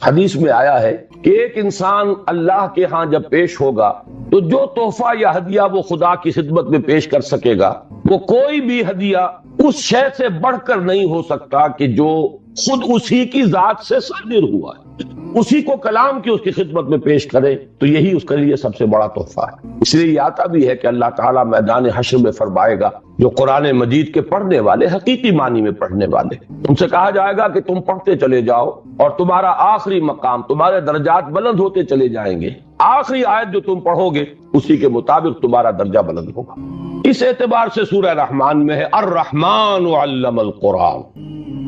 حدیث میں آیا ہے کہ ایک انسان اللہ کے ہاں جب پیش ہوگا تو جو تحفہ یا ہدیہ وہ خدا کی خدمت میں پیش کر سکے گا وہ کوئی بھی ہدیہ اس شے سے بڑھ کر نہیں ہو سکتا کہ جو خود اسی کی ذات سے صادر ہوا ہے، اسی کو کلام کی اس کی خدمت میں پیش کرے تو یہی اس کے لیے سب سے بڑا تحفہ ہے۔ اس لیے یہ آتا بھی ہے کہ اللہ تعالیٰ میدان حشر میں فرمائے گا جو قرآن مجید کے پڑھنے والے، حقیقی معنی میں پڑھنے والے، ان سے کہا جائے گا کہ تم پڑھتے چلے جاؤ اور تمہارا آخری مقام، تمہارے درجات بلند ہوتے چلے جائیں گے، آخری آیت جو تم پڑھو گے اسی کے مطابق تمہارا درجہ بلند ہوگا۔ اس اعتبار سے سورہ رحمان میں ہے الرحمن علم القرآن،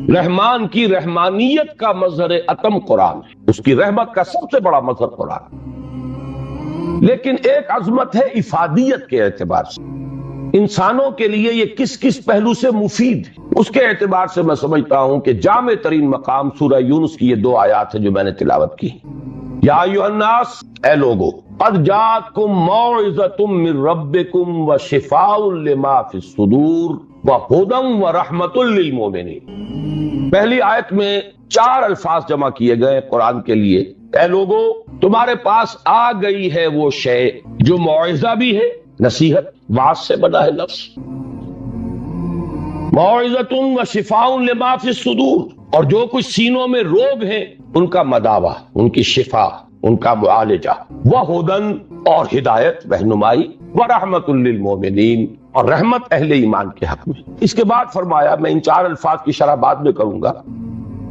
رحمان کی رحمانیت کا مظہر اتم قرآن ہے، اس کی رحمت کا سب سے بڑا مظہر قرآن ہے۔ لیکن ایک عظمت ہے افادیت کے اعتبار سے، انسانوں کے لیے یہ کس کس پہلو سے مفید ہے، اس کے اعتبار سے میں سمجھتا ہوں کہ جامع ترین مقام سورہ یونس کی یہ 2 آیات ہیں جو میں نے تلاوت کی۔ یا ایھا الناس، اے لوگو، قد جاءتکم موعظۃ من ربکم وشفاء لما فی الصدور وہدی ورحمۃ للمؤمنین۔ پہلی آیت میں 4 الفاظ جمع کیے گئے قرآن کے لیے۔ اے لوگو، تمہارے پاس آ گئی ہے وہ شے جو موعظہ بھی ہے، نصیحت، واعظ سے بنا ہے لفظ، موعظۃ وشفاء لما فی الصدور، اور جو کچھ سینوں میں روگ ہیں ان کا مداوا، ان کی شفا، ان کا معالجہ، وہدن، اور ہدایت، رہنمائی، ورحمۃ للمؤمنین، اور رحمت اہل ایمان کے حق میں۔ اس کے بعد فرمایا، میں ان 4 الفاظ کی شرح بعد میں کروں گا،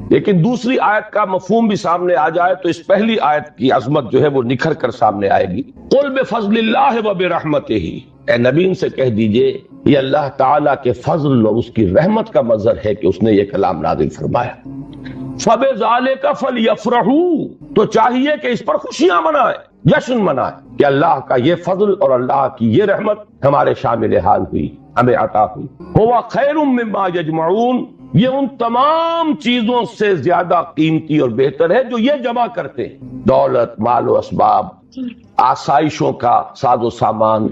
لیکن دوسری آیت کا مفہوم بھی سامنے آ جائے تو اس پہلی آیت کی عظمت جو ہے وہ نکھر کر سامنے آئے گی۔ قل بفضل اللہ وبرحمتہ، اے نبی ان سے کہہ دیجئے یہ اللہ تعالیٰ کے فضل اور اس کی رحمت کا مظہر ہے کہ اس نے یہ کلام نازل فرمایا۔ فبذالک فلیفرحوا، تو چاہیے کہ اس پر خوشیاں منائیں، جشن منائیں کہ اللہ کا یہ فضل اور اللہ کی یہ رحمت ہمارے شامل حال ہوئی، ہمیں عطا ہوئی۔ ہوا خیر مما یجمعون، یہ ان تمام چیزوں سے زیادہ قیمتی اور بہتر ہے جو یہ جمع کرتے ہیں، دولت، مال و اسباب، آسائشوں کا ساز و سامان،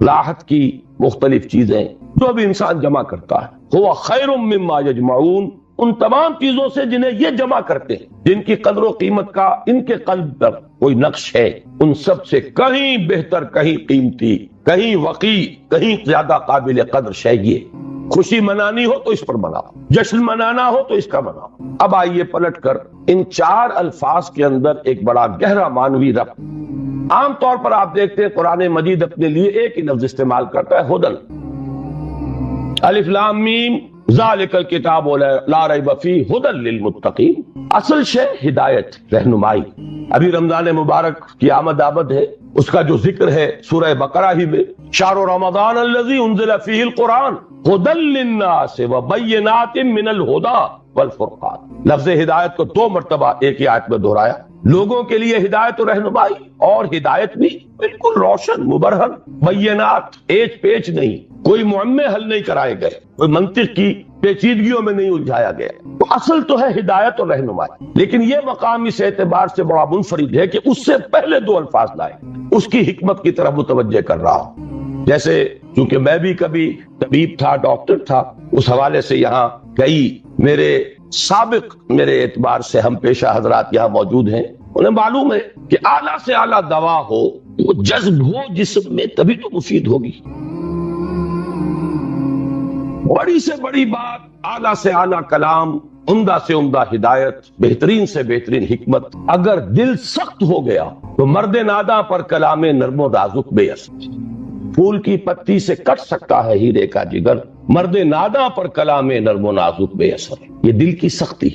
راحت کی مختلف چیزیں جو بھی انسان جمع کرتا ہے۔ ہوا خیر مما یجمعون، ان تمام چیزوں سے جنہیں یہ جمع کرتے ہیں، جن کی قدر و قیمت کا ان کے قلب پر کوئی نقش ہے، ان سب سے کہیں بہتر، کہیں قیمتی، کہیں وقی، کہیں زیادہ قابل قدر شے یہ۔ خوشی منانی ہو تو اس پر مناؤ، جشن منانا ہو تو اس کا مناؤ۔ اب آئیے پلٹ کر ان 4 الفاظ کے اندر ایک بڑا گہرا معنوی ربط۔ عام طور پر آپ دیکھتے ہیں قرآن مجید اپنے لیے ایک ہی لفظ استعمال کرتا ہے، ہدن، الف لام میم ذالک الکتاب لا ریب فیہ ھدی للمتقین۔ اصل شے ہدایت، رہنمائی۔ ابھی رمضان مبارک کی آمد ہے، اس کا جو ذکر ہے سورہ بقرہ ہی میں، شہر رمضان الذی انزل فیہ القرآن ھدی للناس وبینات من الھدی والفرقان۔ لفظ ہدایت کو 2 مرتبہ ایک ہی آیت میں دہرایا، لوگوں کے لیے ہدایت و رہنمائی، اور ہدایت بھی بالکل روشن، مبرہن، بینات، ایچ پیچ نہیں، کوئی معمے حل نہیں کرائے گئے، کوئی منطق کی پیچیدگیوں میں نہیں الجھایا گیا۔ تو اصل تو ہے ہدایت اور رہنمائی، لیکن یہ مقام اس اعتبار سے بڑا منفرد ہے کہ اس سے پہلے 2 الفاظ لائے، اس کی حکمت کی طرف متوجہ کر رہا ہوں۔ جیسے چونکہ میں بھی کبھی طبیب تھا، ڈاکٹر تھا، اس حوالے سے یہاں کئی میرے سابق میرے اعتبار سے ہم پیشہ حضرات یہاں موجود ہیں، انہیں معلوم ہے کہ اعلیٰ سے اعلیٰ دوا ہو، وہ جذب ہو جسم میں تبھی تو مفید ہوگی۔ بڑی سے بڑی بات، اعلیٰ سے اعلیٰ کلام، عمدہ سے عمدہ ہدایت، بہترین سے بہترین حکمت، اگر دل سخت ہو گیا تو مرد ناداں پر کلام نرم و نازک بے اثر۔ پھول کی پتی سے کٹ سکتا ہے ہیرے کا جگر، مرد ناداں پر کلام نرم و نازک بے اثر۔ یہ دل کی سختی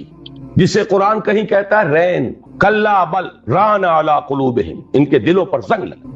جسے قرآن کہیں کہتا ہے رین، کلا بل ران علی قلوبہم، ان کے دلوں پر زنگ لگا۔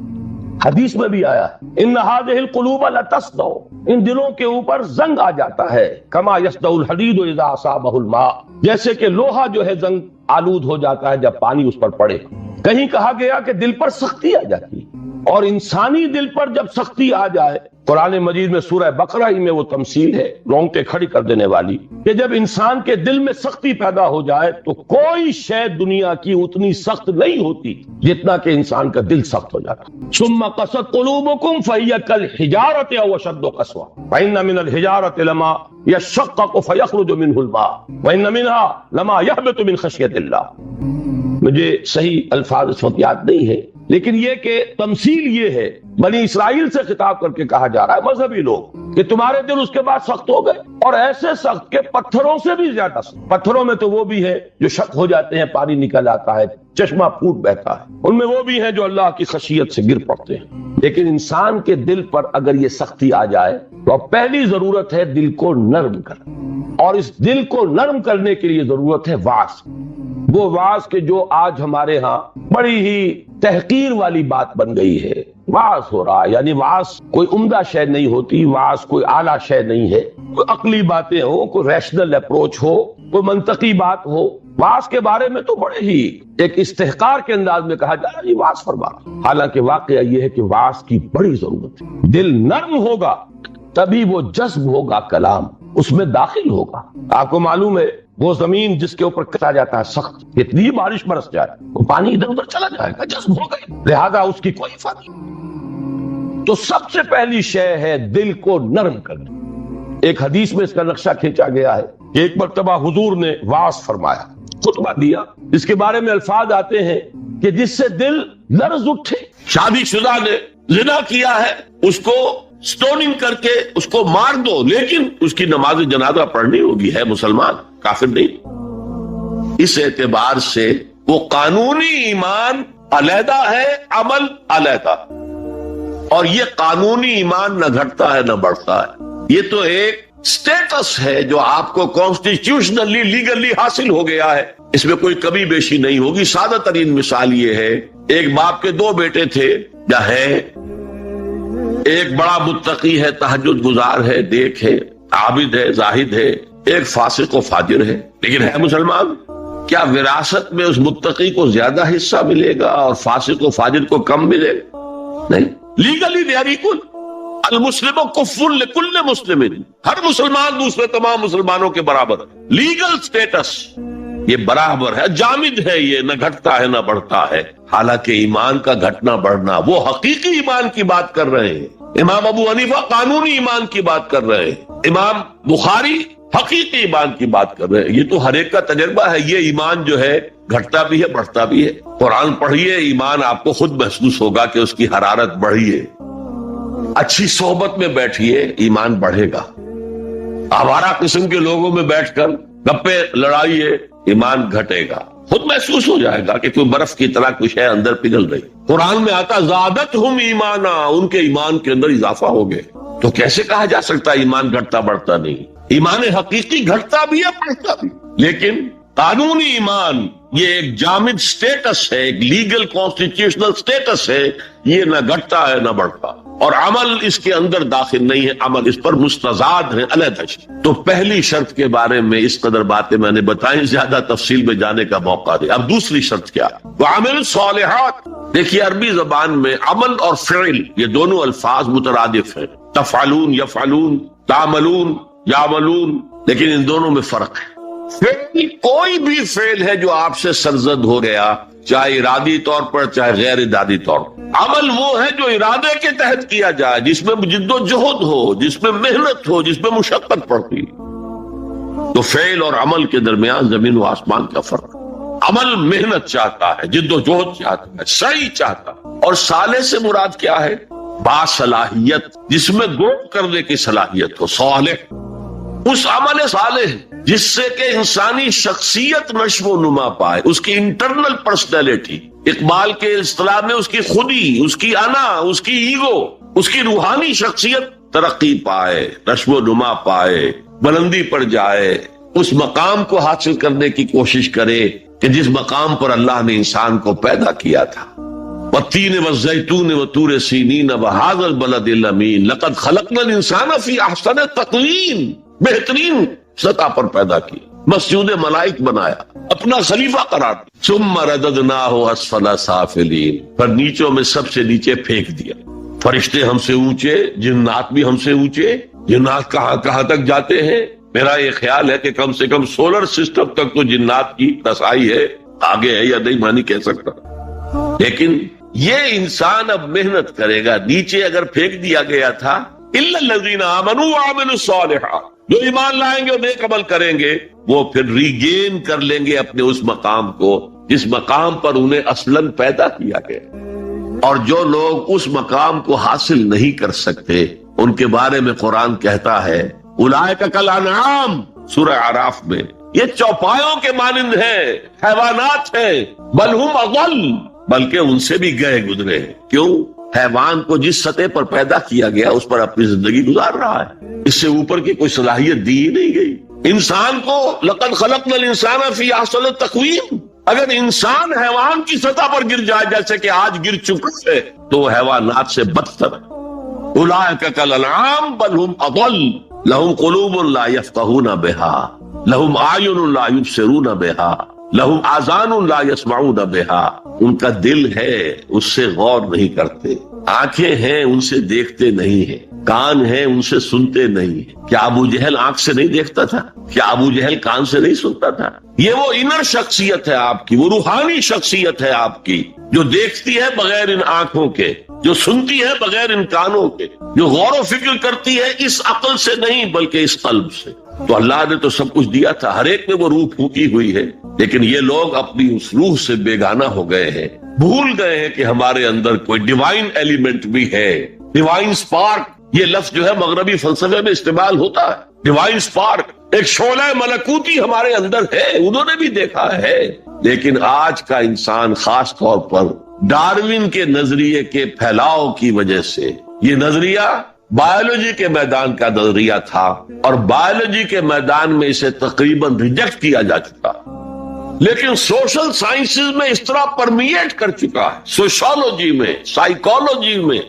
حدیث میں بھی آیا ان هذه القلوب لتصدع، ان دلوں کے اوپر زنگ آ جاتا ہے، کما یصدع الحدید اذا اصابہ الماء، جیسے کہ لوہا جو ہے زنگ آلود ہو جاتا ہے جب پانی اس پر پڑے۔ کہیں کہا گیا کہ دل پر سختی آ جاتی ہے، اور انسانی دل پر جب سختی آ جائے، قرآن مجید میں سورہ بقرہ ہی میں وہ تمثیل ہے رونگٹے کھڑی کر دینے والی، کہ جب انسان کے دل میں سختی پیدا ہو جائے تو کوئی شے دنیا کی اتنی سخت نہیں ہوتی جتنا کہ انسان کا دل سخت ہو جاتا۔ ثم قست قلوبکم فہی کالحجارۃ او اشد قسوۃ وان من الحجارۃ لما یشقق فیخرج منہ الماء وان منها لما یہبط من خشیۃ اللہ۔ مجھے صحیح الفاظ اس وقت یاد نہیں ہے، لیکن یہ کہ تمثیل یہ ہے، بنی اسرائیل سے خطاب کر کے کہا جا رہا ہے، مذہبی لوگ، کہ تمہارے دل اس کے بعد سخت ہو گئے، اور ایسے سخت کہ پتھروں سے بھی زیادہ سخت۔ پتھروں میں تو وہ بھی ہے جو شق ہو جاتے ہیں، پانی نکل آتا ہے، چشمہ پھوٹ بہتا ہے، ان میں وہ بھی ہیں جو اللہ کی خشیت سے گر پڑتے ہیں۔ لیکن انسان کے دل پر اگر یہ سختی آ جائے تو پہلی ضرورت ہے دل کو نرم کرنا، اور اس دل کو نرم کرنے کے لیے ضرورت ہے واعظ۔ وہ واعظ کہ جو آج ہمارے ہاں بڑی ہی تحقیر والی بات بن گئی ہے، واعظ ہو رہا ہے، یعنی واعظ کوئی عمدہ شے نہیں ہوتی، واعظ کوئی اعلیٰ شے نہیں ہے، کوئی عقلی باتیں ہو، کوئی ریشنل اپروچ ہو، کوئی منطقی بات ہو۔ واعظ کے بارے میں تو بڑے ہی ایک استحقار کے انداز میں کہا جا رہا ہے واعظ فرما، حالانکہ واقعہ یہ ہے کہ واعظ کی بڑی ضرورت ہے۔ دل نرم ہوگا تبھی وہ جذب ہوگا، کلام اس میں داخل ہوگا۔ آپ کو معلوم ہے وہ زمین جس کے اوپر کٹا جاتا ہے سخت، اتنی بارش برس جائے وہ پانی ادھر ادھر چلا جائے گا، جذب ہو گئی، لہذا اس کی کوئی فائدہ نہیں۔ تو سب سے پہلی شے ہے دل کو نرم کرنا۔ ایک حدیث میں اس کا نقشہ کھینچا گیا ہے کہ ایک مرتبہ حضور نے وعظ فرمایا، خطبہ دیا، اس کے بارے میں الفاظ آتے ہیں کہ جس سے دل لرز اٹھے۔ شادی شدہ نے زنا کیا ہے، اس کو سٹوننگ کر کے اس کو مار دو، لیکن اس کی نماز جنازہ پڑھنی ہوگی، ہے مسلمان، کافر نہیں۔ اس اعتبار سے وہ قانونی ایمان علیحدہ ہے، عمل علیحدہ، اور یہ قانونی ایمان نہ گھٹتا ہے نہ بڑھتا ہے، یہ تو ایک سٹیٹس ہے جو آپ کو کانسٹیٹیوشنلی لیگلی حاصل ہو گیا ہے، اس میں کوئی کمی بیشی نہیں ہوگی۔ سادہ ترین مثال یہ ہے، ایک باپ کے دو بیٹے تھے یا ہے، ایک بڑا متقی ہے، تہجد گزار ہے، نیک ہے، عابد ہے، زاہد ہے، ایک فاسق و فاجر ہے، لیکن ہے مسلمان۔ کیا وراثت میں اس متقی کو زیادہ حصہ ملے گا اور فاسق و فاجر کو کم ملے گا؟ نہیں، لیگلی دے آر ایکول۔ المسلم کفر لکل مسلم، ہر مسلمان دوسرے تمام مسلمانوں کے برابر، لیگل سٹیٹس یہ برابر ہے، جامد ہے، یہ نہ گھٹتا ہے نہ بڑھتا ہے۔ حالانکہ ایمان کا گھٹنا بڑھنا، وہ حقیقی ایمان کی بات کر رہے ہیں، امام ابو حنیفہ قانونی ایمان کی بات کر رہے ہیں، امام بخاری حقیقی ایمان کی بات کر رہے ہیں۔ یہ تو ہر ایک کا تجربہ ہے، یہ ایمان جو ہے گھٹتا بھی ہے بڑھتا بھی ہے۔ قرآن پڑھیے، ایمان آپ کو خود محسوس ہوگا کہ اس کی حرارت بڑھی ہے۔ اچھی صحبت میں بیٹھیے، ایمان بڑھے گا۔ آوارہ قسم کے لوگوں میں بیٹھ کر گپے لڑائیے، ایمان گھٹے گا۔ خود محسوس ہو جائے گا کہ کوئی برف کی طرح کچھ ہے اندر پگھل رہی۔ قرآن میں آتا زادتہم ایمانا، ان کے ایمان کے اندر اضافہ ہو گئے۔ تو کیسے کہا جا سکتا ہے ایمان گھٹتا بڑھتا نہیں؟ ایمان حقیقی گھٹتا بھی ہے بڑھتا بھی، لیکن قانونی ایمان یہ ایک جامد سٹیٹس ہے، ایک لیگل کانسٹیٹیوشنل سٹیٹس ہے، یہ نہ گھٹتا ہے نہ بڑھتا، اور عمل اس کے اندر داخل نہیں ہے، عمل اس پر مستزاد ہے، علیحدہ ہے۔ تو پہلی شرط کے بارے میں اس قدر باتیں میں نے بتائیں، زیادہ تفصیل میں جانے کا موقع دے۔ اب دوسری شرط کیا؟ وَعَمِلُ الصَّالِحَاتِ۔ دیکھیے عربی زبان میں عمل اور فعل یہ دونوں الفاظ مترادف ہیں، تفعلون یفعلون، تعملون یعملون، لیکن ان دونوں میں فرق ہے۔ فعل کوئی بھی فعل ہے جو آپ سے سرزد ہو گیا، چاہے ارادی طور پر چاہے غیر ارادی طور پر۔ عمل وہ ہے جو ارادے کے تحت کیا جائے، جس میں جد و جہد ہو، جس میں محنت ہو، جس میں مشقت پڑتی۔ تو فعل اور عمل کے درمیان زمین و آسمان کا فرق۔ عمل محنت چاہتا ہے، جد و جہد چاہتا ہے، سعی چاہتا ہے، اور صالح سے مراد کیا ہے؟ باصلاحیت، جس میں گروہ کرنے کی صلاحیت ہو، صالح۔ اس عمل صالح جس سے کہ انسانی شخصیت نشو و نما پائے، اس کی انٹرنل پرسنالٹی، اقبال کے اصطلاح میں اس کی خودی، اس کی انا، اس کی ایگو، اس کی روحانی شخصیت ترقی پائے، نشو و نما پائے، بلندی پر جائے، اس مقام کو حاصل کرنے کی کوشش کرے کہ جس مقام پر اللہ نے انسان کو پیدا کیا تھا۔ وَالتِّينِ وَالزَّيْتُونِ وَطُورِ سِينِينَ وَهَٰذَا الْبَلَدِ الْأَمِينِ لَقَدْ خَلَقْنَا الْإِنسَانَ فِي أَحْسَنِ تَقْوِيمٍ، بہترین سطح پر پیدا کی، مسجود ملائک بنایا، اپنا خلیفہ قرار دیا۔ ثُمَّ رَدَدْنَاهُ أَسْفَلَ سَافِلِينَ، پر نیچوں میں سب سے نیچے پھینک دیا۔ فرشتے ہم سے اونچے، جنات بھی ہم سے اونچے، جنات کہاں کہاں تک جاتے ہیں؟ میرا یہ خیال ہے کہ کم سے کم سولر سسٹم تک تو جنات کی رسائی ہے، آگے ہے یا نہیں میں نہیں کہہ سکتا، لیکن یہ انسان اب محنت کرے گا۔ نیچے اگر پھینک دیا گیا تھا إِلَّا الَّذِينَ آمَنُوا وَعَمِلُوا الصَّالِحَاتِ، جو ایمان لائیں گے اور نیک عمل کریں گے وہ پھر ریگین کر لیں گے اپنے اس مقام کو جس مقام پر انہیں اصلاً پیدا کیا گیا، اور جو لوگ اس مقام کو حاصل نہیں کر سکتے ان کے بارے میں قرآن کہتا ہے اولئک کالانعام، سورہ اعراف میں، یہ چوپایوں کے مانند ہیں، حیوانات ہیں، بل ہم اضل، بلکہ ان سے بھی گئے گزرے ہیں۔ کیوں؟ حیوان کو جس سطح پر پیدا کیا گیا اس پر اپنی زندگی گزار رہا ہے، اس سے اوپر کی کوئی صلاحیت دی ہی نہیں گئی۔ انسان کو لقد خلقنا الانسان فی احسن تقویم، اگر انسان حیوان کی سطح پر گر جائے جیسے کہ آج گر چکا ہے تو وہ حیوانات سے بدتر ہے۔ اولئک کالانعام بل ہم اضل، لہم قلوب لا یفقہون بہا، لہم اعین لا یبصرون بہا، لہم آذان لا یسمعون بہا، ان کا دل ہے اس سے غور نہیں کرتے، آنکھیں ہیں ان سے دیکھتے نہیں ہیں، کان ہیں ان سے سنتے نہیں ہیں۔ کیا ابو جہل آنکھ سے نہیں دیکھتا تھا؟ کیا ابو جہل کان سے نہیں سنتا تھا؟ یہ وہ انر شخصیت ہے آپ کی، وہ روحانی شخصیت ہے آپ کی، جو دیکھتی ہے بغیر ان آنکھوں کے، جو سنتی ہے بغیر ان کانوں کے، جو غور و فکر کرتی ہے اس عقل سے نہیں بلکہ اس قلب سے۔ تو اللہ نے تو سب کچھ دیا تھا، ہر ایک میں وہ روح پھونکی ہوئی ہے، لیکن یہ لوگ اپنی اس روح سے بیگانہ ہو گئے ہیں، بھول گئے ہیں کہ ہمارے اندر کوئی ڈیوائن ایلیمنٹ بھی ہے۔ ڈیوائن سپارک، یہ لفظ جو ہے مغربی فلسفے میں استعمال ہوتا ہے۔ ڈیوائن سپارک، ایک شعلہ ملکوتی ہمارے اندر ہے، انہوں نے بھی دیکھا ہے، لیکن آج کا انسان خاص طور پر ڈارون کے نظریے کے پھیلاؤ کی وجہ سے، یہ نظریہ بایولوجی کے میدان کا نظریہ تھا اور بایولوجی کے میدان میں اسے تقریباً ریجیکٹ کیا جا چکا، لیکن سوشل سائنسز میں اس طرح پرمیٹ کر چکا ہے، سوشولوجی میں، سائیکالوجی میں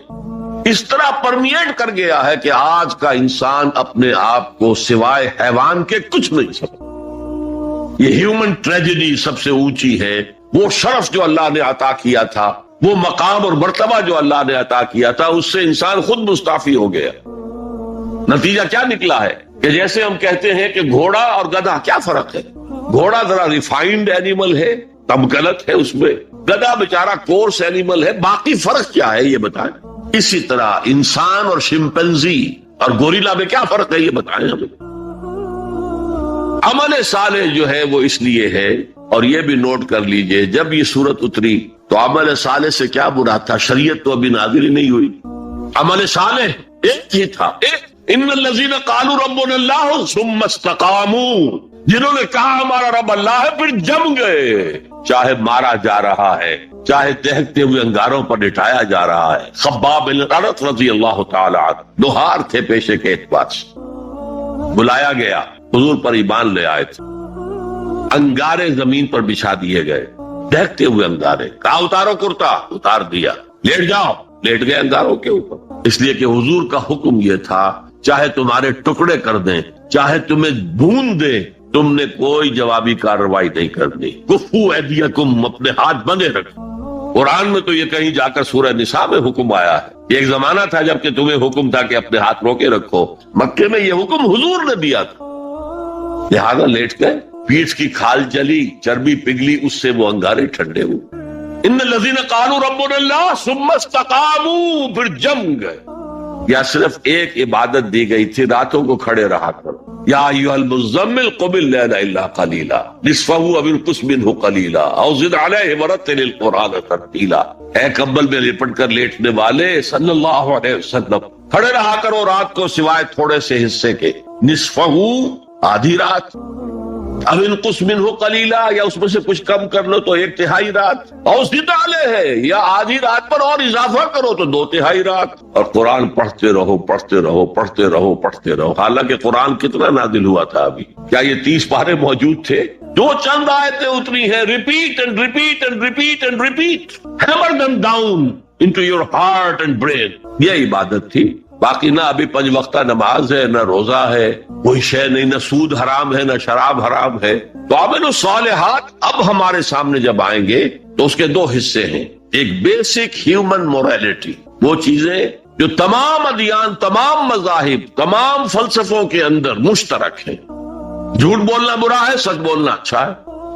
اس طرح پرمیٹ کر گیا ہے کہ آج کا انسان اپنے آپ کو سوائے حیوان کے کچھ نہیں سمجھتا۔ یہ ہیومن ٹریجڈی سب سے اونچی ہے، وہ شرف جو اللہ نے عطا کیا تھا، وہ مقام اور مرتبہ جو اللہ نے عطا کیا تھا، اس سے انسان خود مستعفی ہو گیا۔ نتیجہ کیا نکلا ہے کہ جیسے ہم کہتے ہیں کہ گھوڑا اور گدھا، کیا فرق ہے؟ گھوڑا ذرا ریفائنڈ اینیمل ہے، تمکنت ہے اس میں، گدھا بیچارہ کورس اینیمل ہے، باقی فرق کیا ہے یہ بتائیں۔ اسی طرح انسان اور شمپینزی اور گوریلا میں کیا فرق ہے یہ بتائیں ہمیں۔ عمل صالح جو ہے وہ اس لیے ہے، اور یہ بھی نوٹ کر لیجئے جب یہ سورت اتری تو عمل صالح سے کیا مراد تھا؟ شریعت تو ابھی نازل ہی نہیں ہوئی، عمل صالح ایک ہی تھا، ان الذین قالوا ربنا اللہ ثم استقاموا، جنہوں نے کہا ہمارا رب اللہ ہے پھر جم گئے، چاہے مارا جا رہا ہے، چاہے دہکتے ہوئے انگاروں پر لٹایا جا رہا ہے۔ خباب بن الارت رضی اللہ تعالی عنہ لوہار تھے پیشے کے اعتبار سے، بلایا گیا، حضور پر ایمان لے آئے تھے، انگارے زمین پر بچھا دیے گئے، دہکتے ہوئے انگارے، کہا اتارو کرتا، اتار دیا، لیٹ جاؤ، لیٹ گئے انگاروں کے اوپر، اس لیے کہ حضور کا حکم یہ تھا چاہے تمہارے ٹکڑے کر دیں، چاہے تمہیں بھون دیں، تم نے کوئی جوابی کارروائی نہیں کرنی۔ کفو ایدیکم، اپنے ہاتھ بندے رکھو۔ قرآن میں تو یہ کہیں جا کر سورہ نساء میں حکم آیا ہے، ایک زمانہ تھا جب کہ تمہیں حکم تھا کہ اپنے ہاتھ روکے رکھو، مکے میں یہ حکم حضور نے دیا تھا، لہذا لیٹ گئے، پیٹھ کی کھال چلی، چربی پگھلی، اس سے وہ انگارے ٹھنڈے ہوئے۔ ان الذین قالوا ربنا اللہ ثم استقاموا، پھر جم گئے۔ یا صرف ایک عبادت دی گئی تھی، راتوں کو کھڑے رہا کرو، یا ایھا المزمل قم اللیل الا قلیلا نصفہ او انقص منہ قلیلا او زد علیہ ورتل القرآن ترتیلا، اے کمبل میں لپٹ کر لیٹنے والے صلی اللہ علیہ وسلم، کھڑے رہا کرو رات کو سوائے تھوڑے سے حصے کے، نصفہ آدھی رات، اب انقص منہ قلیلا، یا اس میں سے کچھ کم کر لو تو ایک تہائی رات، اور زد علیہ، یا آدھی رات پر اور اضافہ کرو تو دو تہائی رات، اور قرآن پڑھتے رہو پڑھتے رہو پڑھتے رہو پڑھتے رہو۔ حالانکہ قرآن کتنا نازل ہوا تھا ابھی؟ کیا یہ 30 پارے موجود تھے؟ جو چند آیتیں اتری ہیں، repeat and repeat and repeat and repeat, hammer them down into your heart and brain, یہ عبادت تھی۔ باقی نہ ابھی 5 وقتہ نماز ہے، نہ روزہ ہے، کوئی شے نہیں، نہ سود حرام ہے، نہ شراب حرام ہے۔ تو عمل الصالحات اب ہمارے سامنے جب آئیں گے تو اس کے 2 حصے ہیں، ایک بیسک ہیومن موریلٹی، وہ چیزیں جو تمام ادیان، تمام مذاہب، تمام فلسفوں کے اندر مشترک ہیں۔ جھوٹ بولنا برا ہے، سچ بولنا اچھا ہے،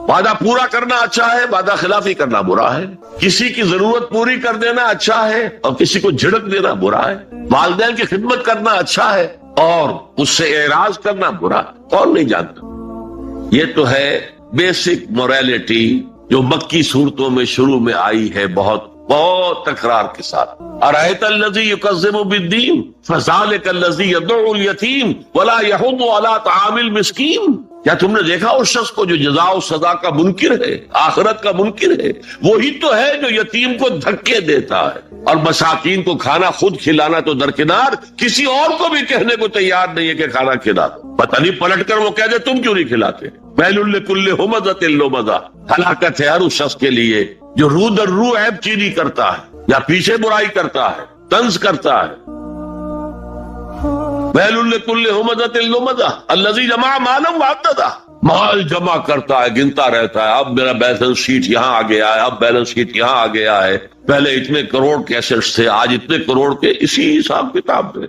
وعدہ پورا کرنا اچھا ہے، وعدہ خلافی کرنا برا ہے، کسی کی ضرورت پوری کر دینا اچھا ہے اور کسی کو جھڑک دینا برا ہے، والدین کی خدمت کرنا اچھا ہے اور اس سے اعراض کرنا برا، کون نہیں جانتا؟ یہ تو ہے بیسک موریلٹی جو مکی صورتوں میں شروع میں آئی ہے بہت بہت تکرار کے ساتھ. ارأیت الذی یکذب بالدین فذلک الذی یدعو الیتیم ولا یحض علی طعام المسکین. کیا تم نے دیکھا اس شخص کو جو جزا و سزا کا منکر ہے، آخرت کا منکر ہے؟ وہی تو ہے جو یتیم کو دھکے دیتا ہے اور مساکین کو کھانا خود کھلانا تو درکنار، کسی اور کو بھی کہنے کو تیار نہیں ہے کہ کھانا کھلا دو. پتہ نہیں پلٹ کر وہ کہہ دے تم کیوں نہیں کھلاتے. ویل لکل ہمزۃ لمزہ، ہلاکت ہے ہر اس شخص کے لیے جو رو در رو عیب چینی کرتا ہے یا پیچھے برائی کرتا ہے، طنز کرتا ہے. ویل لکل ہمزۃ لمزہ الذی جمع مالا وعددہ، مال جمع کرتا ہے، گنتا رہتا ہے. اب میرا بیلنس شیٹ یہاں آ گیا ہے، اب بیلنس شیٹ یہاں آ گیا ہے، پہلے اتنے کروڑ کے ایسٹس تھے، آج اتنے کروڑ کے. اسی حساب کتاب میں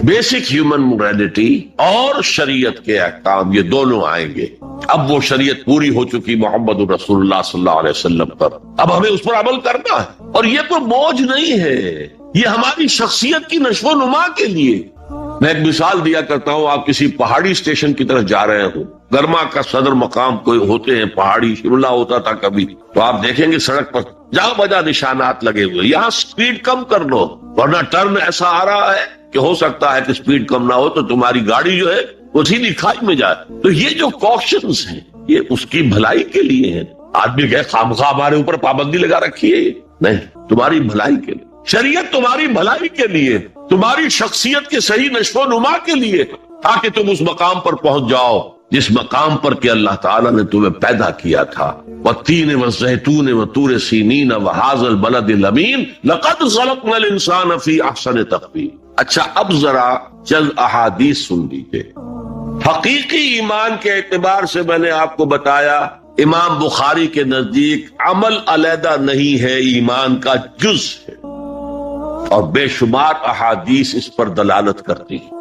بیسک ہیومن موریلٹی اور شریعت کے احکام یہ دونوں آئیں گے. اب وہ شریعت پوری ہو چکی محمد رسول اللہ صلی اللہ علیہ وسلم پر، اب ہمیں اس پر عمل کرنا ہے. اور یہ کوئی بوجھ نہیں ہے، یہ ہماری شخصیت کی نشو و نما کے لیے. میں ایک مثال دیا کرتا ہوں، آپ کسی پہاڑی اسٹیشن کی طرف جا رہے ہوں، گرما کا صدر مقام کوئی ہوتے ہیں پہاڑی، شملہ ہوتا تھا کبھی، تو آپ دیکھیں گے سڑک پر جہاں بجا نشانات لگے ہوئے، یہاں سپیڈ کم کر لو ورنہ ٹرن ایسا آ رہا ہے کہ ہو سکتا ہے کہ سپیڈ کم نہ ہو تو تمہاری گاڑی جو ہے وہ سیدھی کھائی میں جائے. تو یہ جو کوششنز ہیں یہ اس کی بھلائی کے لیے ہیں. آدمی کہ خامخواہ ہمارے اوپر پابندی لگا رکھی ہے، نہیں، تمہاری بھلائی کے لیے. شریعت تمہاری بھلائی کے لیے، تمہاری شخصیت کے صحیح نشو و نما کے لیے، تاکہ تم اس مقام پر پہنچ جاؤ جس مقام پر کہ اللہ تعالیٰ نے تمہیں پیدا کیا تھا. والتین والزیتون وطور سینین وہذا البلد الامین لقد خلقنا الانسان فی احسن تقویم. اچھا، اب ذرا چند احادیث سن لیجیے. حقیقی ایمان کے اعتبار سے میں نے آپ کو بتایا امام بخاری کے نزدیک عمل علیحدہ نہیں ہے، ایمان کا جز ہے، اور بے شمار احادیث اس پر دلالت کرتی ہیں.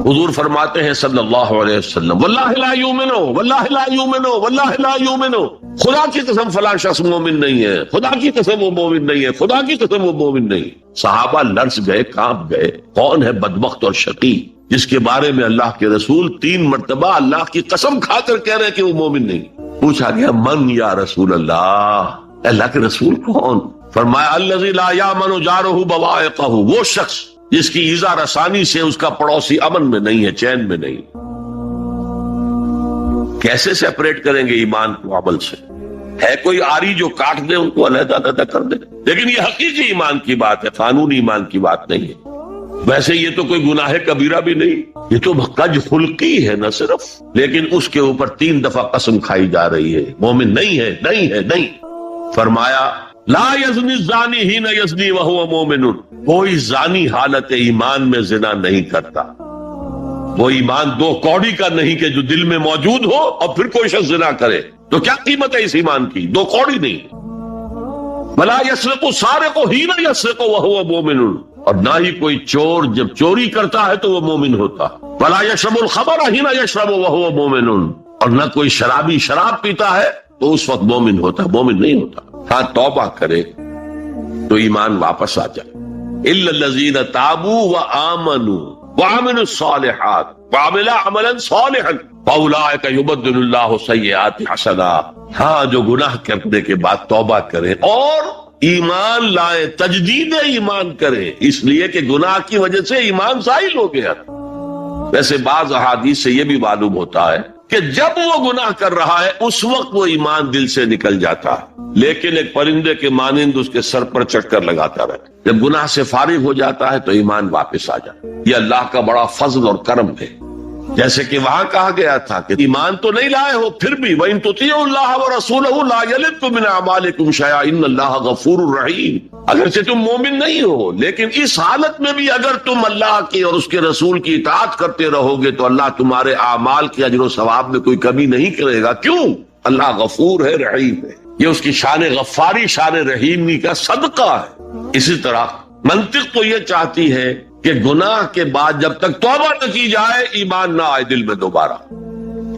حضور فرماتے ہیں صلی اللہ علیہ وسلم واللہ لا یؤمنو واللہ لا یؤمنو واللہ لا یؤمنو، خدا کی قسم فلاں شخص مومن نہیں ہے، خدا کی قسم وہ مومن نہیں ہے، خدا کی قسم وہ مومن نہیں. صحابہ لرز گئے، کانپ گئے. کون ہے بدبخت اور شقی جس کے بارے میں اللہ کے رسول 3 مرتبہ اللہ کی قسم کھا کر کہہ رہے کہ وہ مومن نہیں؟ پوچھا گیا من یا رسول اللہ، اللہ کے رسول کون؟ فرمایا الذی لا یامن جارہ بوائقہ، وہ شخص جس کی ایذا رسانی سے اس کا پڑوسی امن میں نہیں ہے، چین میں نہیں. کیسے سیپریٹ کریں گے ایمان کو عمل سے؟ ہے کوئی آری جو کاٹ دے ان کو علیحدہ علیحدہ کر دے؟ لیکن یہ حقیقی ایمان کی بات ہے، قانونی ایمان کی بات نہیں ہے. ویسے یہ تو کوئی گناہ کبیرہ بھی نہیں، یہ تو قج خلقی ہے نہ صرف، لیکن اس کے اوپر 3 دفعہ قسم کھائی جا رہی ہے مومن نہیں ہے، نہیں ہے، نہیں. فرمایا لا یزنی الزانی حین یزنی وہو مومن، کوئی زانی حالت ایمان میں زنا نہیں کرتا. وہ ایمان 2 کوڑی کا نہیں کہ جو دل میں موجود ہو اور پھر کوئی شخص زنا کرے، تو کیا قیمت ہے اس ایمان کی؟ 2 کوڑی نہیں. ولا یسرق السارق حین یسرق وہو مومن، اور نہ ہی کوئی چور جب چوری کرتا ہے تو وہ مومن ہوتا. ولا یشرب الخمر حین یشرب وہو مومن، اور نہ کوئی شرابی شراب پیتا ہے تو اس وقت مومن ہوتا، مومن نہیں ہوتا. ہاں توبہ کرے تو ایمان واپس آ جائے. الا الذین تابوا وآمنوا وعملوا الصالحات وعملوا عملا صالحا فاولئک یبدل اللہ سیئات حسنات. ہاں جو گناہ کرنے کے بعد توبہ کرے اور ایمان لائے، تجدید ایمان کرے، اس لیے کہ گناہ کی وجہ سے ایمان زائل ہو گیا. ویسے بعض احادیث سے یہ بھی معلوم ہوتا ہے کہ جب وہ گناہ کر رہا ہے اس وقت وہ ایمان دل سے نکل جاتا ہے، لیکن ایک پرندے کے مانند اس کے سر پر چکر لگاتا رہتا. جب گناہ سے فارغ ہو جاتا ہے تو ایمان واپس آ جاتا. یہ اللہ کا بڑا فضل اور کرم ہے. جیسے کہ وہاں کہا گیا تھا کہ ایمان تو نہیں لائے ہو پھر بھی وَإِن تُطِيعُوا اللَّهَ وَرَسُولَهُ لَا يَلِدْكُم مِّنْ أَعْمَالِكُمْ شَيْئًا إِنَّ اللَّهَ غَفُورٌ رَحِيمٌ. اگرچہ تم مومن نہیں ہو لیکن اس حالت میں بھی اگر تم اللہ کی اور اس کے رسول کی اطاعت کرتے رہو گے تو اللہ تمہارے اعمال کے اجر و ثواب میں کوئی کمی نہیں کرے گا. کیوں؟ اللہ غفور ہے، رحیم ہے. یہ اس کی شان غفاری، شان رحیمی کا صدقہ ہے. اسی طرح منطق تو یہ چاہتی ہے کہ گناہ کے بعد جب تک توبہ نہ کی جائے ایمان نہ آئے دل میں دوبارہ.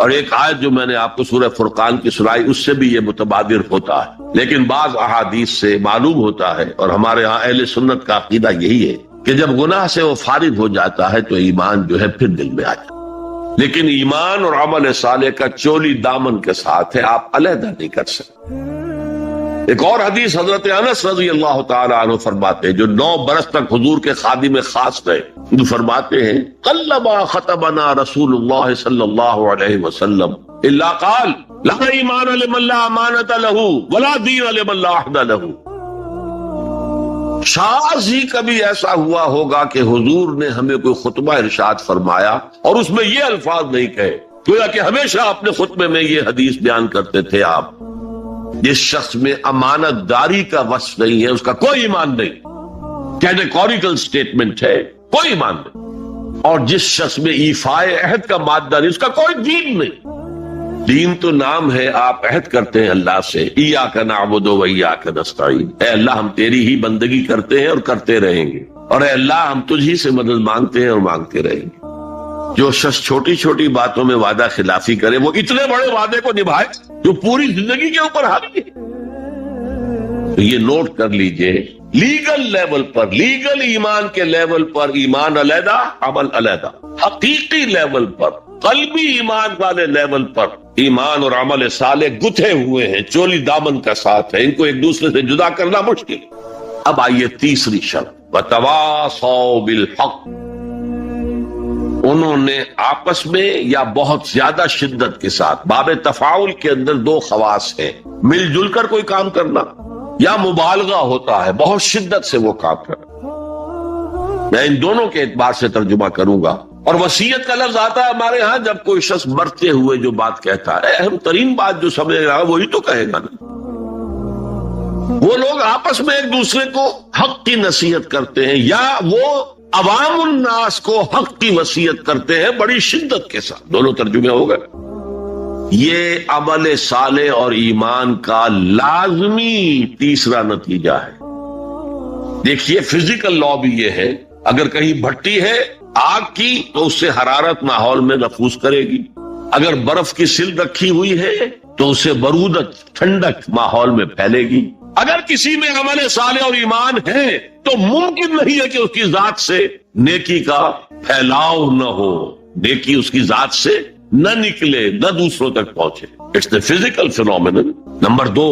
اور ایک آیت جو میں نے آپ کو سورہ فرقان کی سنائی اس سے بھی یہ متبادر ہوتا ہے، لیکن بعض احادیث سے معلوم ہوتا ہے اور ہمارے ہاں اہل سنت کا عقیدہ یہی ہے کہ جب گناہ سے وہ فارغ ہو جاتا ہے تو ایمان جو ہے پھر دل میں آ جاتا ہے. لیکن ایمان اور عمل صالح کا چولی دامن کے ساتھ ہے، آپ علیحدہ نہیں کر سکتے۔ ایک اور حدیث حضرت انس رضی اللہ تعالی عنہ فرماتے ہیں، جو 9 برس تک حضور کے خادم خاص رہے، جو فرماتے ہیں قلما خطبنا رسول اللہ صلی اللہ علیہ وسلم الا قال لا ایمان لمن لا امانۃ له ولا دین لمن لا عہد له۔ شاذ ہی کبھی ایسا ہوا ہوگا کہ حضور نے ہمیں کوئی خطبہ ارشاد فرمایا اور اس میں یہ الفاظ نہیں کہے، گویا کہ ہمیشہ اپنے خطبے میں یہ حدیث بیان کرتے تھے آپ، جس شخص میں امانت داری کا وصف نہیں ہے اس کا کوئی ایمان نہیں، کیٹیگوریکل سٹیٹمنٹ ہے، کوئی ایمان نہیں، اور جس شخص میں ایفائے عہد کا مادہ نہیں اس کا کوئی دین نہیں۔ دین تو نام ہے، آپ عہد کرتے ہیں اللہ سے، ایاک نعبد و ایاک نستعین، اے اللہ ہم تیری ہی بندگی کرتے ہیں اور کرتے رہیں گے، اور اے اللہ ہم تجھ ہی سے مدد مانگتے ہیں اور مانگتے رہیں گے۔ جو شخص چھوٹی چھوٹی باتوں میں وعدہ خلافی کرے وہ اتنے بڑے وعدے کو نبھائے جو پوری زندگی کے اوپر حاوی ہے۔ تو یہ نوٹ کر لیجئے، لیگل لیول پر، لیگل ایمان کے لیول پر ایمان علیحدہ، عمل علیحدہ، حقیقی لیول پر، قلبی ایمان والے لیول پر ایمان اور عمل صالح گتھے ہوئے ہیں، چولی دامن کا ساتھ ہے، ان کو ایک دوسرے سے جدا کرنا مشکل۔ اب آئیے تیسری شرط، وتواصوا بالحق، انہوں نے آپس میں یا بہت زیادہ شدت کے ساتھ، باب تفاعل کے اندر 2 خواص ہیں، مل جل کر کوئی کام کرنا یا مبالغہ ہوتا ہے، بہت شدت سے وہ کام کرنا۔ میں ان دونوں کے اعتبار سے ترجمہ کروں گا، اور وصیت کا لفظ آتا ہے ہمارے ہاں جب کوئی شخص مرتے ہوئے جو بات کہتا ہے، اہم ترین بات جو سمجھ رہا ہے وہی تو کہے گا نا۔ وہ لوگ آپس میں ایک دوسرے کو حق کی نصیحت کرتے ہیں یا وہ عوام الناس کو حق کی وصیت کرتے ہیں بڑی شدت کے ساتھ، دونوں ترجمے ہو گئے۔ یہ عمل صالح اور ایمان کا لازمی تیسرا نتیجہ ہے۔ دیکھیے فزیکل لا بھی یہ ہے، اگر کہیں بھٹی ہے آگ کی تو اس سے حرارت ماحول میں نفوذ کرے گی، اگر برف کی سل رکھی ہوئی ہے تو اسے برودت، ٹھنڈک ماحول میں پھیلے گی۔ اگر کسی میں عمل صالح اور ایمان ہے تو ممکن نہیں ہے کہ اس کی ذات سے نیکی کا پھیلاؤ نہ ہو، نیکی اس کی ذات سے نہ نکلے، نہ دوسروں تک پہنچے۔ It's the physical phenomenon۔ Number 2،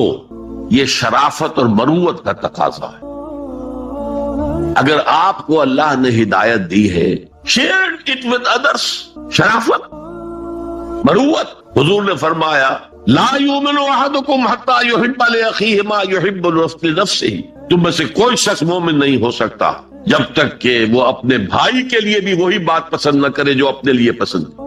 یہ شرافت اور مروت کا تقاضا ہے۔ اگر آپ کو اللہ نے ہدایت دی ہے، شیئر اٹ ود ادرس، شرافت، مروت۔ حضور نے فرمایا لا یؤمن احدکم حتی یحب لاخیہ ما یحب لنفسہ، تم میں سے کوئی شخص مومن نہیں ہو سکتا جب تک کہ وہ اپنے بھائی کے لیے بھی وہی بات پسند نہ کرے جو اپنے لیے پسند۔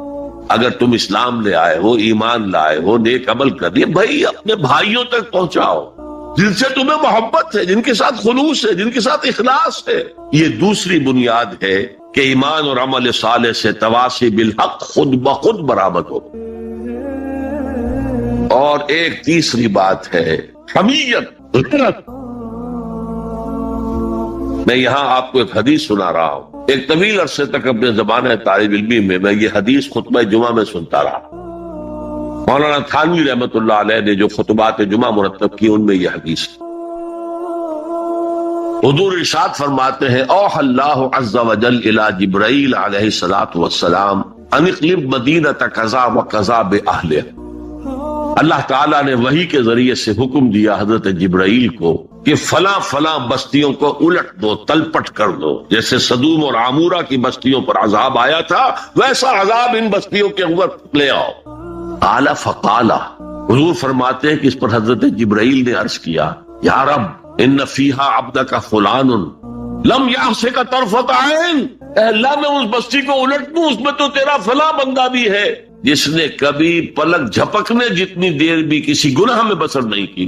اگر تم اسلام لے آئے ہو، ایمان لائے ہو، نیک عمل کر لیے، بھائی اپنے بھائیوں تک پہنچاؤ جن سے تمہیں محبت ہے، جن کے ساتھ خلوص ہے، جن کے ساتھ اخلاص ہے۔ یہ دوسری بنیاد ہے کہ ایمان اور عمل صالح سے تواصی بالحق خود بخود برآمد ہو۔ اور ایک تیسری بات ہے حمیت، غیرت۔ میں یہاں آپ کو ایک حدیث سنا رہا ہوں، ایک طویل عرصے تک اپنے زمانہ طالب علمی میں یہ حدیث خطبہ جمعہ میں سنتا رہا۔ مولانا تھانوی رحمت اللہ علیہ نے جو خطبات جمعہ مرتب کی ان میں یہ حدیث، حضور ارشاد فرماتے ہیں اوحى اللہ عز وجل الى جبرائیل علیہ الصلوۃ والسلام ان اقلب مدینۃ کذا وکذا باہلها۔ اللہ تعالیٰ نے وحی کے ذریعے سے حکم دیا حضرت جبرائیل کو کہ فلاں فلاں بستیوں کو الٹ دو، تلپٹ کر دو، جیسے سدوم اور عامورہ کی بستیوں پر عذاب آیا تھا ویسا عذاب ان بستیوں کے اوپر لے آؤ۔ قال فقال، حضور فرماتے ہیں کہ اس پر حضرت جبرائیل نے عرض کیا یا رب ان فیہا عبدک فلان لم یعصک طرفۃ عین، اے اللہ میں اس بستی کو الٹ دوں، اس میں تو تیرا فلاں بندہ بھی ہے جس نے کبھی پلک جھپکنے جتنی دیر بھی کسی گناہ میں بسر نہیں کی۔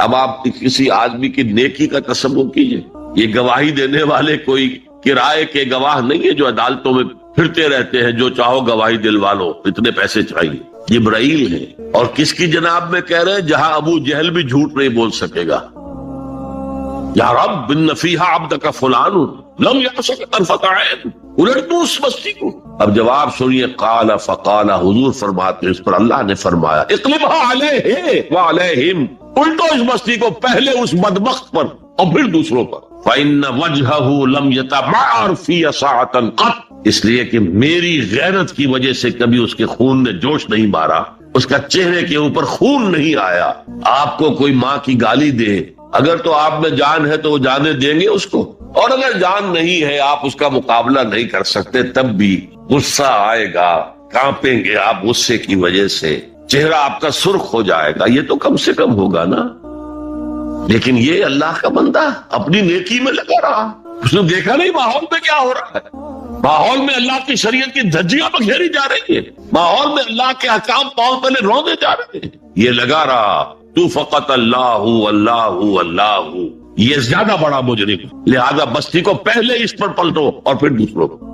اب آپ کسی آدمی کی نیکی کا تصور کیجئے، یہ گواہی دینے والے کوئی کرائے کے گواہ نہیں ہے جو عدالتوں میں پھرتے رہتے ہیں جو چاہو گواہی دلوا لو، اتنے پیسے چاہیے۔ جبرائیل ہے، اور کس کی جناب میں کہہ رہے ہیں؟ جہاں ابو جہل بھی جھوٹ نہیں بول سکے گا۔ یا رب ان فیہا عبدک فلان لم یعصک طرفۃ عین، الٹ دوں اس بستی کو۔ اب جواب سنیے، قال فقال، حضور فرماتے اس پر اللہ نے فرمایا اقلبها علیہ وعلیہم، الٹو اس بستی کو، پہلے اس بدبخت پر اور پھر دوسروں پر۔ فإن وجهه لم يتبعر في ساعة قط، اس لیے کہ میری غیرت کی وجہ سے کبھی اس کے خون نے جوش نہیں مارا، اس کا چہرے کے اوپر خون نہیں آیا۔ آپ کو کوئی ماں کی گالی دے، اگر تو آپ میں جان ہے تو وہ جانے دیں گے اس کو، اور اگر جان نہیں ہے، آپ اس کا مقابلہ نہیں کر سکتے، تب بھی غصہ آئے گا، کانپیں گے آپ غصے کی وجہ سے، چہرہ آپ کا سرخ ہو جائے گا، یہ تو کم سے کم ہوگا نا۔ لیکن یہ اللہ کا بندہ اپنی نیکی میں لگا رہا، اس نے دیکھا نہیں ماحول میں کیا ہو رہا ہے، ماحول میں اللہ کی شریعت کی دھجیاں بکھیری جا رہی ہے، ماحول میں اللہ کے احکام پاؤں تلے روندے جا رہے ہیں، یہ لگا رہا تو فقط اللہ اللہ اللہ، یہ زیادہ بڑا مجرم، لہذا بستی کو پہلے اس پر پلٹو اور پھر دوسروں کو۔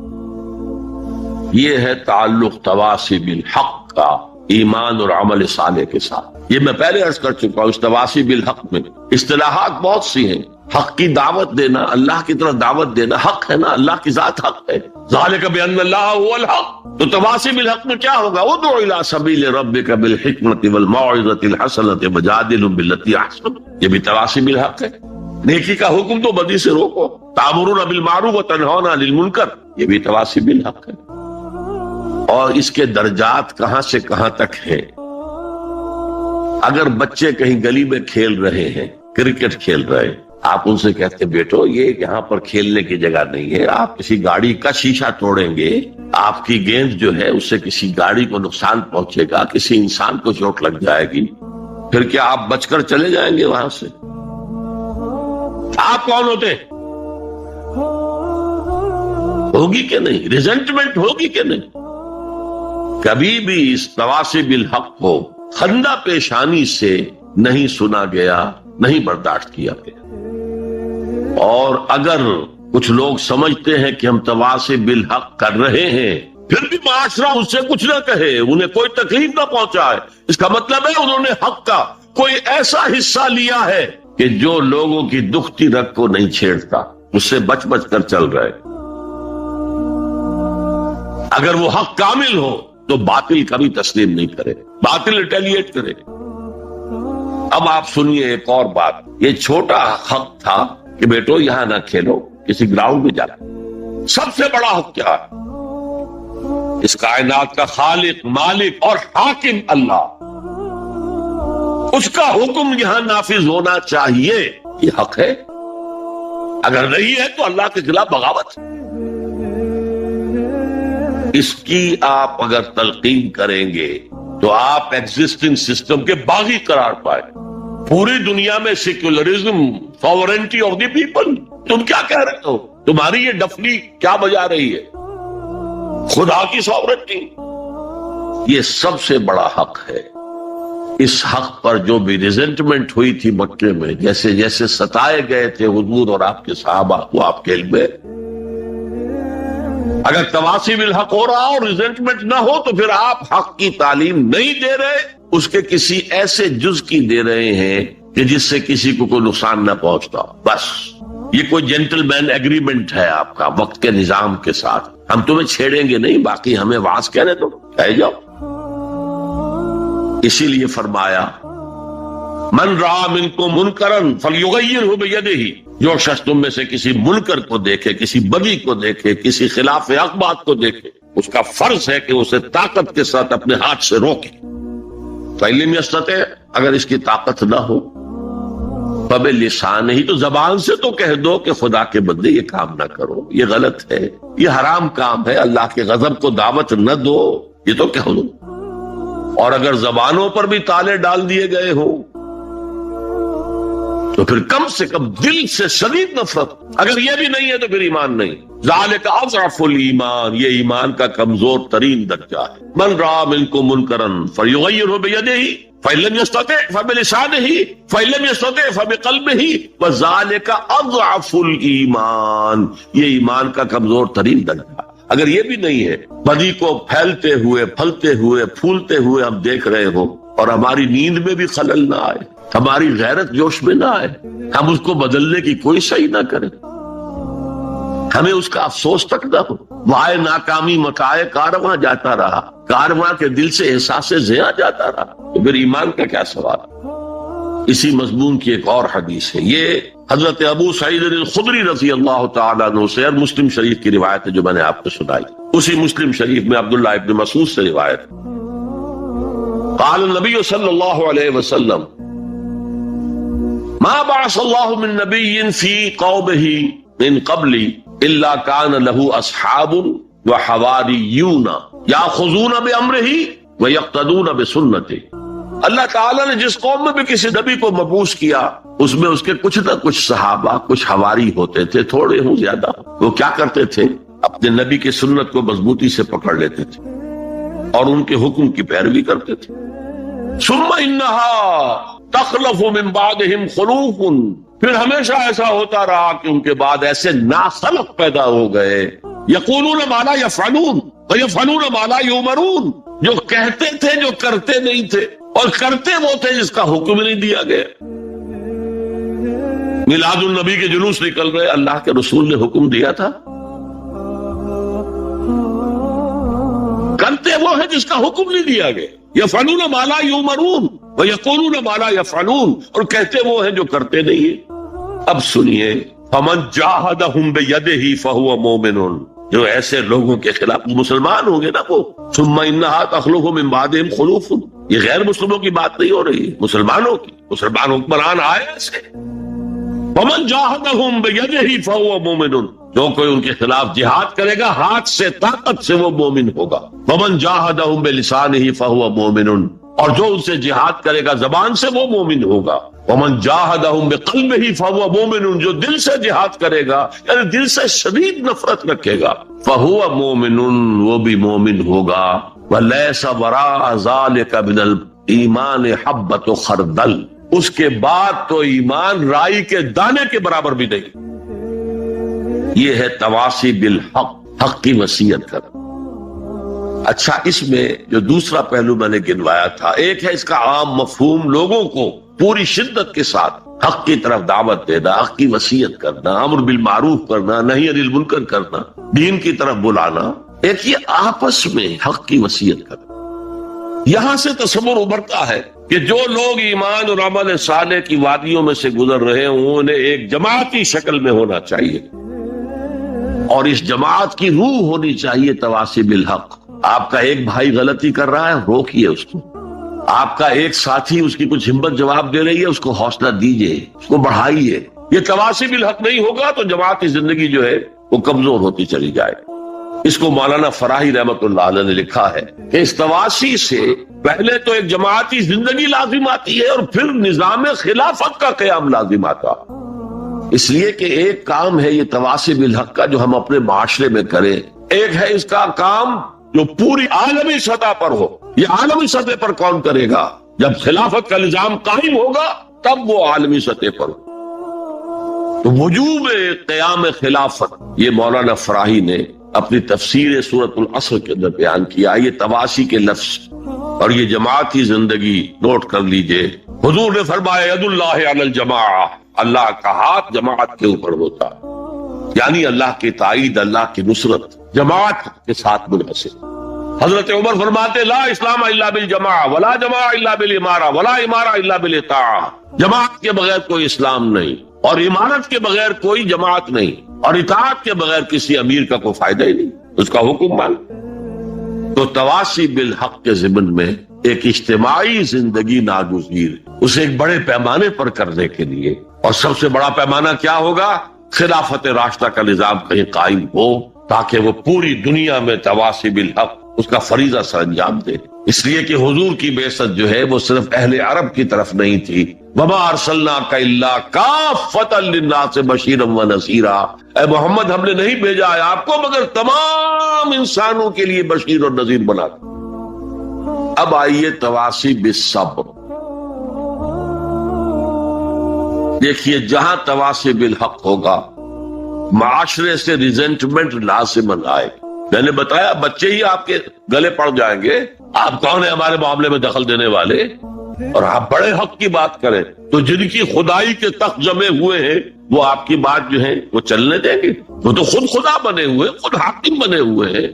یہ ہے تعلق تواصی بالحق کا ایمان اور عمل صالح کے ساتھ۔ یہ میں پہلے عرض کر چکا ہوں، اس تواصی بالحق میں اصطلاحات بہت سی ہیں۔ حق کی دعوت دینا، اللہ کی طرف دعوت دینا حق ہے نا، اللہ کی ذات حق ہے، ذالک بأن اللہ هو الحق۔ تو تواصی بالحق میں کیا ہوگا؟ ادع الی سبیل ربک بالحکمۃ والموعظۃ الحسنۃ وجادلھم باللتی احسن، یہ بھی تواصی بالحق ہے۔ نیکی کا حکم تو بدی سے روکو، تأمرون بالمعروف وتنہون عن المنکر، یہ بھی تواصی بالحق ہے۔ اور اس کے درجات کہاں سے کہاں تک ہیں؟ اگر بچے کہیں گلی میں کھیل رہے ہیں، کرکٹ کھیل رہے ہیں، آپ ان سے کہتے بیٹو یہ یہاں پر کھیلنے کی جگہ نہیں ہے، آپ کسی گاڑی کا شیشہ توڑیں گے، آپ کی گیند جو ہے اس سے کسی گاڑی کو نقصان پہنچے گا، کسی انسان کو چوٹ لگ جائے گی، پھر کیا آپ بچ کر چلے جائیں گے وہاں سے؟ آپ کون ہوتے؟ ہوگی کہ نہیں؟ ریزنٹمنٹ ہوگی کہ نہیں؟ کبھی بھی اس تواصی بالحق کو خندہ پیشانی سے نہیں سنا گیا، نہیں برداشت کیا گیا۔ اور اگر کچھ لوگ سمجھتے ہیں کہ ہم تواصی بالحق کر رہے ہیں، پھر بھی معاشرہ اس سے کچھ نہ کہے، انہیں کوئی تکلیف نہ پہنچائے، اس کا مطلب ہے انہوں نے حق کا کوئی ایسا حصہ لیا ہے کہ جو لوگوں کی دکھتی رگ کو نہیں چھیڑتا، اس سے بچ بچ کر چل رہے۔ اگر وہ حق کامل ہو تو باطل کبھی تسلیم نہیں کرے، باطل ریٹیلیٹ کرے۔ اب آپ سنیے ایک اور بات، یہ چھوٹا حق تھا کہ بیٹو یہاں نہ کھیلو، کسی گراؤنڈ میں جانا۔ سب سے بڑا حق کیا ہے؟ اس کائنات کا خالق، مالک اور حاکم اللہ، اس کا حکم یہاں نافذ ہونا چاہیے، یہ حق ہے۔ اگر نہیں ہے تو اللہ کے خلاف بغاوت۔ اس کی آپ اگر تلقین کریں گے تو آپ ایگزسٹنگ سسٹم کے باغی قرار پائے۔ پوری دنیا میں secularism, sovereignty of the people, تم کیا کہہ رہے ہو؟ تمہاری یہ ڈفلی کیا بجا رہی ہے؟ خدا کی ساورنٹی، یہ سب سے بڑا حق ہے۔ اس حق پر جو بھی ریزنٹمنٹ ہوئی تھی مکے میں، جیسے جیسے ستائے گئے تھے حضور اور آپ کے صحابہ، وہ آپ کے علم ہے۔ اگر تواصی بالحق ہو رہا اور ریزنٹمنٹ نہ ہو تو پھر آپ حق کی تعلیم نہیں دے رہے، اس کے کسی ایسے جز کی دے رہے ہیں کہ جس سے کسی کو کوئی نقصان نہ پہنچتا۔ بس یہ کوئی جینٹل مین ایگریمنٹ ہے آپ کا وقت کے نظام کے ساتھ، ہم تمہیں چھیڑیں گے نہیں، باقی ہمیں واز کہنے دو، کہہ جاؤ۔ اسی لیے فرمایا من رأى منکم منکرا فلیغیرہ بیدہ، جو شخص تم میں سے کسی منکر کو دیکھے، کسی بدی کو دیکھے، کسی خلاف حق بات کو دیکھے، اس کا فرض ہے کہ اسے طاقت کے ساتھ اپنے ہاتھ سے روکے۔ فإن لم یستطع، اگر اس کی طاقت نہ ہو، فبلسانہ، تو زبان سے تو کہہ دو کہ خدا کے بندے یہ کام نہ کرو، یہ غلط ہے، یہ حرام کام ہے، اللہ کے غضب کو دعوت نہ دو، یہ تو کہہ دو۔ اور اگر زبانوں پر بھی تالے ڈال دیے گئے ہوں تو پھر کم سے کم دل سے شدید نفرت۔ اگر یہ بھی نہیں ہے تو پھر ایمان نہیں۔ ذالک اضعف الایمان، یہ ایمان کا کمزور ترین درجہ ہے۔ من رأى منکم منکرا فلیغیرہ بیدہ فإن لم یستطع فبلسانہ فإن لم یستطع فبقلبہ وذالک اضعف الایمان، یہ ایمان کا کمزور ترین درجہ۔ اگر یہ بھی نہیں ہے، بدی کو پھیلتے ہوئے، پھلتے ہوئے، پھولتے ہوئے ہم دیکھ رہے ہو اور ہماری نیند میں بھی خلل نہ آئے، ہماری غیرت جوش میں نہ آئے، ہم اس کو بدلنے کی کوئی صحیح نہ کریں، ہمیں اس کا افسوس تک نہ ہو، وائے ناکامی مکائے کارواں جاتا رہا، کارواں کے دل سے احساس زیاں جاتا رہا، تو پھر ایمان کا کیا سوال؟ اسی مضمون کی ایک اور حدیث ہے، یہ حضرت ابو سعید الخدری رضی اللہ تعالیٰ عنہ سے، اور مسلم شریف کی روایت ہے جو میں نے آپ کو سنائی، اسی مسلم شریف میں عبداللہ ابن مسعود سے روایت، قال النبی صلی اللہ علیہ وسلم ما بعث اللہ من نبی فی قومہ من قبلی الا کان لہ اصحاب وحواریون یاخذون بامرہ ویقتدون بسنتہ۔ اللہ تعالیٰ نے جس قوم میں بھی کسی نبی کو مبعوث کیا، اس میں اس کے کچھ نہ کچھ صحابہ، کچھ حواری ہوتے تھے، تھوڑے ہوں زیادہ، وہ کیا کرتے تھے؟ اپنے نبی کی سنت کو مضبوطی سے پکڑ لیتے تھے اور ان کے حکم کی پیروی کرتے تھے۔ ثم انہا تخلف من بعدہم خلوف، پھر ہمیشہ ایسا ہوتا رہا کہ ان کے بعد ایسے ناخلف پیدا ہو گئے، یقولون ما لا یفعلون ویفعلون ما لا یؤمرون، جو کہتے تھے جو کرتے نہیں تھے، اور کرتے وہ تھے جس کا حکم نہیں دیا گیا۔ میلاد النبی کے جلوس نکل رہے، اللہ کے رسول نے حکم دیا تھا، کرتے وہ ہے جس کا حکم نہیں دیا گیا۔ یفعلون ما لا یؤمرون ویقولون ما لا یفعلون، اور کہتے وہ ہیں جو کرتے نہیں ہیں۔ اب سنیے، فمن جاہدہم بیدہ فہو مومن، جو ایسے لوگوں کے خلاف مسلمان ہوں گے نا وہ، ثم انہا تخلف من بعدہم خلوف، یہ غیر مسلموں کی بات نہیں ہو رہی، مسلمانوں کی، مسلمان حکمران آئے ایسے۔ ومن جاہدہم بیدہ فہو مومن، جو کوئی ان کے خلاف جہاد کرے گا ہاتھ سے، طاقت سے، وہ مومن ہوگا۔ ومن جاہدہم بلسانہ فہو مومن، اور جو ان سے جہاد کرے گا زبان سے، وہ مومن ہوگا۔ ومن جاہدہم بقلبہ فہو مومن، جو دل سے جہاد کرے گا، یعنی دل سے شدید نفرت رکھے گا، فہو مومن، وہ بھی مومن ہوگا۔ ولیس وراء ذلک من الایمان حبۃ خردل، اس کے بعد تو ایمان رائی کے دانے کے برابر بھی نہیں۔ یہ ہے تواصی بالحق، حق کی وصیت کرنا۔ اچھا، اس میں جو دوسرا پہلو میں نے گنوایا تھا، ایک ہے اس کا عام مفہوم، لوگوں کو پوری شدت کے ساتھ حق کی طرف دعوت دینا، حق کی وصیت کرنا، امر بالمعروف کرنا، نہی عن المنکر کرنا، دین کی طرف بلانا۔ ایک یہ آپس میں حق کی وصیت کرنا۔ یہاں سے تصور ابھرتا ہے کہ جو لوگ ایمان اور عمل صالح کی وادیوں میں سے گزر رہے ہیں، انہیں ایک جماعتی شکل میں ہونا چاہیے، اور اس جماعت کی روح ہونی چاہیے تواصی بالحق۔ آپ کا ایک بھائی غلطی کر رہا ہے، روکیے اس کو۔ آپ کا ایک ساتھی اس کی کچھ ہمت جواب دے رہی ہے، اس کو حوصلہ دیجئے، اس کو بڑھائیے۔ یہ تواصی بالحق نہیں ہوگا تو جماعتی زندگی جو ہے وہ کمزور ہوتی چلی جائے۔ اس کو مولانا فراہی رحمت اللہ علیہ نے لکھا ہے کہ اس تواصی سے پہلے تو ایک جماعتی زندگی لازم آتی ہے، اور پھر نظام خلافت کا قیام لازم آتا۔ اس لیے کہ ایک کام ہے یہ تواصی بالحق کا جو ہم اپنے معاشرے میں کریں، ایک ہے اس کا کام جو پوری عالمی سطح پر ہو۔ یہ عالمی سطح پر کون کرے گا؟ جب خلافت کا نظام قائم ہوگا تب وہ عالمی سطح پر ہو۔ تو وجوب قیام خلافت، یہ مولانا فراہی نے اپنی تفسیر سورۃ العصر کے اندر بیان کیا۔ یہ تواصی کے لفظ اور یہ جماعتی زندگی نوٹ کر لیجئے۔ حضور نے فرمایا ید اللہ علی الجماعہ، اللہ کا ہاتھ جماعت کے اوپر ہوتا، یعنی اللہ کی تائید، اللہ کی نصرت جماعت کے ساتھ منحصر۔ حضرت عمر فرماتے لا اسلام الا بالجماعہ ولا جماعہ الا بالامارہ ولا امارہ الا بالاطاعہ، جماعت کے بغیر کوئی اسلام نہیں، اور امارت کے بغیر کوئی جماعت نہیں، اور اطاعت کے بغیر کسی امیر کا کوئی فائدہ ہی نہیں، اس کا حکم مان۔ تو تواصی بالحق کے ضمن میں ایک اجتماعی زندگی ناگزیر، اسے ایک بڑے پیمانے پر کرنے کے لیے، اور سب سے بڑا پیمانہ کیا ہوگا؟ خلافت راشدہ کا نظام کہیں قائم ہو، تاکہ وہ پوری دنیا میں تواصی بالحق اس کا فریضہ سر انجام دے۔ اس لیے کہ حضور کی بعثت جو ہے وہ صرف اہل عرب کی طرف نہیں تھی، وما ارسلناک الا کافۃ للناس بشیرا ونذیرا، اے محمد ہم نے نہیں بھیجا ہے آپ کو مگر تمام انسانوں کے لیے بشیر اور نذیر بنا کر۔ اب آئیے تواصی بالصبر۔ دیکھیے، جہاں تواصی بالحق ہوگا معاشرے سے ریزنٹمنٹ لازماً آئے۔ میں نے بتایا بچے ہی آپ کے گلے پڑ جائیں گے، آپ کون ہیں ہمارے معاملے میں دخل دینے والے؟ اور آپ بڑے حق کی بات کریں تو جن کی خدائی کے تخت جمے ہوئے ہیں وہ آپ کی بات جو ہے وہ چلنے دیں گے؟ وہ تو خود خدا بنے ہوئے، خود حاکم بنے ہوئے ہیں۔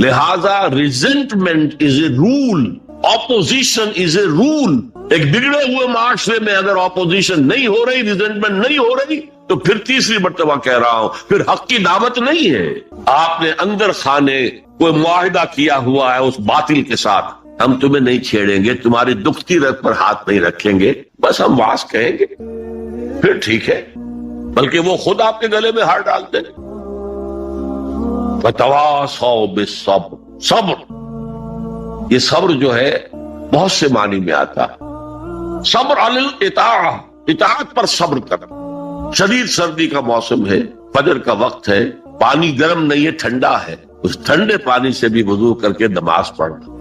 لہذا ریزنٹمنٹ از اے رول، اپوزیشن از اے رول، ایک بگڑے ہوئے معاشرے میں اگر اپوزیشن نہیں ہو رہی، ریزنٹمنٹ نہیں ہو رہی، تو پھر تیسری مرتبہ کہہ رہا ہوں، پھر حق کی دعوت نہیں ہے۔ آپ نے اندر خانے کوئی معاہدہ کیا ہوا ہے اس باطل کے ساتھ، ہم تمہیں نہیں چھیڑیں گے، تمہاری دکھتی رگ پر ہاتھ نہیں رکھیں گے، بس ہم واز کہیں گے، پھر ٹھیک ہے، بلکہ وہ خود آپ کے گلے میں ہار ڈالتے ہیں۔ وَتَوَاصَوْا بِالصَّبْرِ، صبر، یہ صبر جو ہے بہت سے معنی میں آتا ہے۔ صبر علی الاطاعہ، اطاعت پر صبر کرنا۔ شدید سردی کا موسم ہے، فجر کا وقت ہے، پانی گرم نہیں ہے، ٹھنڈا ہے، اس ٹھنڈے پانی سے بھی وضو کر کے نماز پڑھنا،